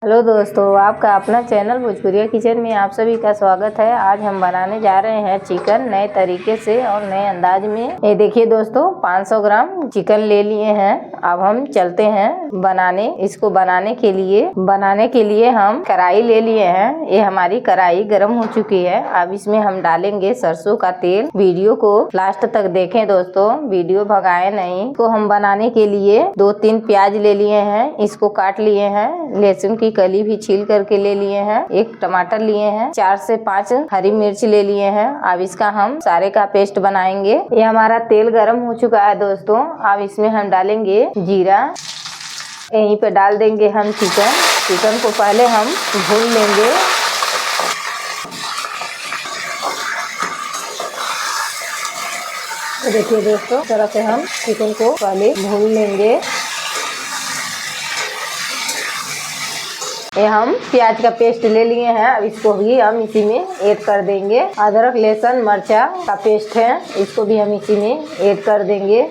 Hello दोस्तों, आपका अपना चैनल भोजपुरिया किचन में आप सभी का स्वागत है। आज हम बनाने जा रहे हैं चिकन नए तरीके से और नए अंदाज में। ये देखिए दोस्तों, 500 ग्राम चिकन ले लिए हैं। अब हम चलते हैं बनाने। इसको बनाने के लिए हम कढ़ाई ले लिए हैं। ये हमारी कढ़ाई गर्म हो चुकी है। अब इसमें हम डालेंगे सरसों का तेल। वीडियो को लास्ट तक देखें दोस्तों, वीडियो भगाए नहीं। इसको हम बनाने के लिए 2-3 प्याज ले लिए हैं, इसको काट लिए हैं। लहसुन की कली भी छील करके ले लिए हैं। 1 टमाटर लिए हैं। 4 से 5 हरी मिर्च ले लिए हैं। अब इसका हम सारे का पेस्ट बनाएंगे। ये हमारा तेल गरम हो चुका है दोस्तों। अब इसमें हम डालेंगे जीरा। यहीं पे डाल देंगे हम चिकन को पहले हम भून लेंगे। तो देखिए दोस्तों, इस तरह से हम चिकन को पहले भून लेंगे। ये हम प्याज का पेस्ट ले लिए हैं। अब इसको भी हम इसी में ऐड कर देंगे। अदरक लहसुन मर्चा का पेस्ट है, इसको भी हम इसी में ऐड कर देंगे।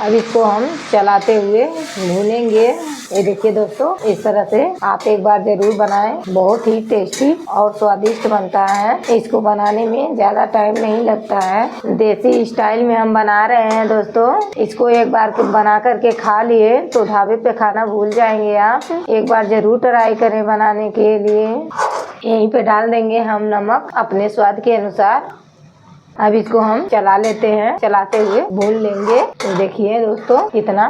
अब इसको हम चलाते हुए भूनेंगे। ये देखिए दोस्तों, इस तरह से आप एक बार जरूर बनाएं। बहुत ही टेस्टी और स्वादिष्ट बनता है। इसको बनाने में ज़्यादा टाइम नहीं लगता है। देसी स्टाइल में हम बना रहे हैं दोस्तों। इसको एक बार बना करके खा लिए तो ढाबे पे खाना भूल जाएंगे आप। एक बार जरूर ट्राई करें बनाने के लिए। यहीं पे डाल देंगे हम नमक अपने स्वाद के अनुसार। अब इसको हम चला लेते हैं, चलाते हुए भून लेंगे। तो देखिए दोस्तों, कितना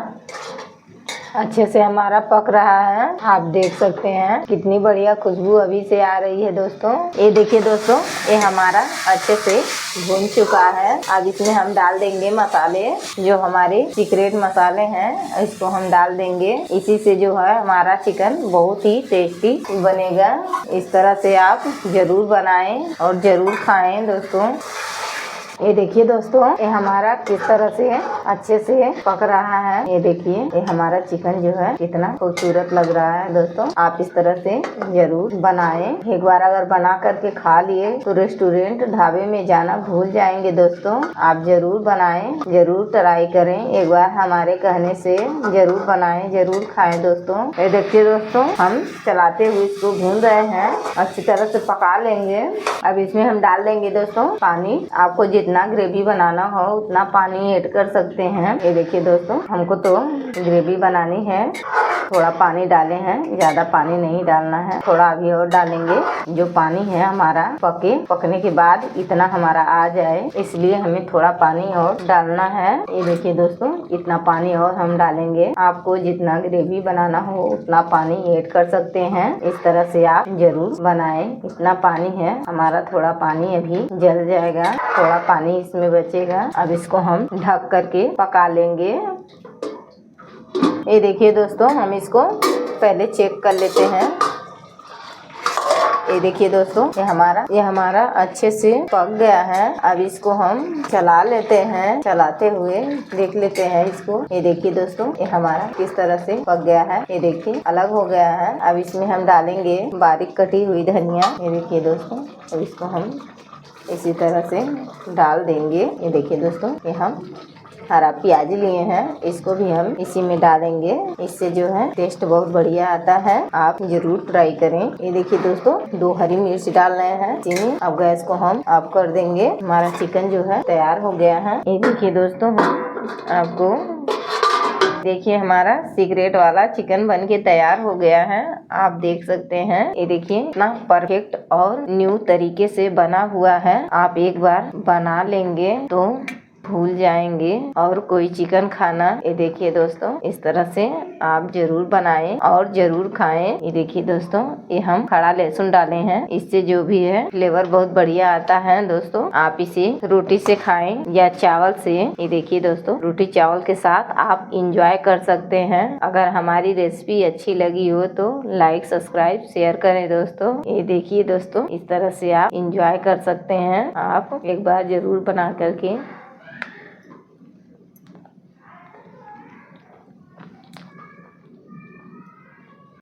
अच्छे से हमारा पक रहा है। आप देख सकते हैं कितनी बढ़िया खुशबू अभी से आ रही है दोस्तों। ये देखिए दोस्तों, ये हमारा अच्छे से भून चुका है। अब इसमें हम डाल देंगे मसाले, जो हमारे सीक्रेट मसाले हैं, इसको हम डाल देंगे। इसी से जो है हमारा चिकन बहुत ही टेस्टी बनेगा। इस तरह से आप जरूर बनाएं और जरूर खाएं दोस्तों। ये देखिए दोस्तों, ये हमारा किस तरह से अच्छे से पक रहा है। ये देखिए, ये हमारा चिकन जो है कितना खूबसूरत लग रहा है दोस्तों। आप इस तरह से जरूर बनाएं। एक बार अगर बना करके खा लिए तो रेस्टोरेंट ढाबे में जाना भूल जाएंगे दोस्तों। आप जरूर बनाएं, जरूर ट्राई करें। एक बार हमारे कहने से जरूर बनाएं, जरूर खाएं दोस्तों। ये देखिए दोस्तों, हम चलाते हुए इसको भून रहे हैं, अच्छी तरह से पका लेंगे। अब इसमें हम डाल देंगे दोस्तों पानी। आपको जितना ग्रेवी बनाना हो उतना पानी ऐड कर सकते हैं। ये देखिए दोस्तों, हमको तो ग्रेवी बनानी है। थोड़ा पानी डाले हैं, ज्यादा पानी नहीं डालना है। थोड़ा अभी और डालेंगे। जो पानी है हमारा पकने के बाद इतना हमारा आ जाए, इसलिए हमें थोड़ा पानी और डालना है। ये देखिए दोस्तों, इतना पानी और हम डालेंगे। आपको जितना ग्रेवी बनाना हो उतना पानी ऐड कर सकते हैं। इस तरह से आप जरूर बनाएं। इतना पानी है हमारा, थोड़ा पानी अभी जल जाएगा, थोड़ा पानी इसमें बचेगा। अब इसको हम ढक करके पका लेंगे। ये देखिए दोस्तों, हम इसको पहले चेक कर लेते हैं। ये देखिए दोस्तों, ये हमारा अच्छे से पक गया है। अब इसको हम चला लेते हैं, चलाते हुए देख लेते हैं इसको। ये देखिए दोस्तों, ये हमारा किस तरह से पक गया है। ये देखिए अलग हो गया है। अब इसमें हम डालेंगे बारीक कटी हुई धनिया। ये देखिए दोस्तों, अब इसको हम इसी तरह से डाल देंगे। ये देखिए दोस्तों, ये हम हरा प्याज लिए हैं, इसको भी हम इसी में डालेंगे। इससे जो है टेस्ट बहुत बढ़िया आता है। आप जरूर ट्राई करें। ये देखिए दोस्तों, 2 हरी मिर्च डाल रहे हैं इसी में। अब गैस को हम ऑफ कर देंगे। हमारा चिकन जो है तैयार हो गया है। ये देखिए दोस्तों, आपको देखिए हमारा सीक्रेट वाला चिकन बनके तैयार हो गया है। आप देख सकते हैं। ये देखिए इतना परफेक्ट और न्यू तरीके से बना हुआ है। आप एक बार बना लेंगे तो भूल जाएंगे और कोई चिकन खाना। ये देखिए दोस्तों, इस तरह से आप जरूर बनाएं और जरूर खाएं। ये देखिए दोस्तों, ये हम खड़ा लहसुन डाले हैं, इससे जो भी है फ्लेवर बहुत बढ़िया आता है दोस्तों। आप इसे रोटी से खाएं या चावल से। ये देखिए दोस्तों, रोटी चावल के साथ आप इंजॉय कर सकते हैं। अगर हमारी रेसिपी अच्छी लगी हो तो लाइक सब्सक्राइब शेयर करें दोस्तों। ये देखिए दोस्तों, इस तरह से आप इंजॉय कर सकते हैं। आप एक बार जरूर बना करके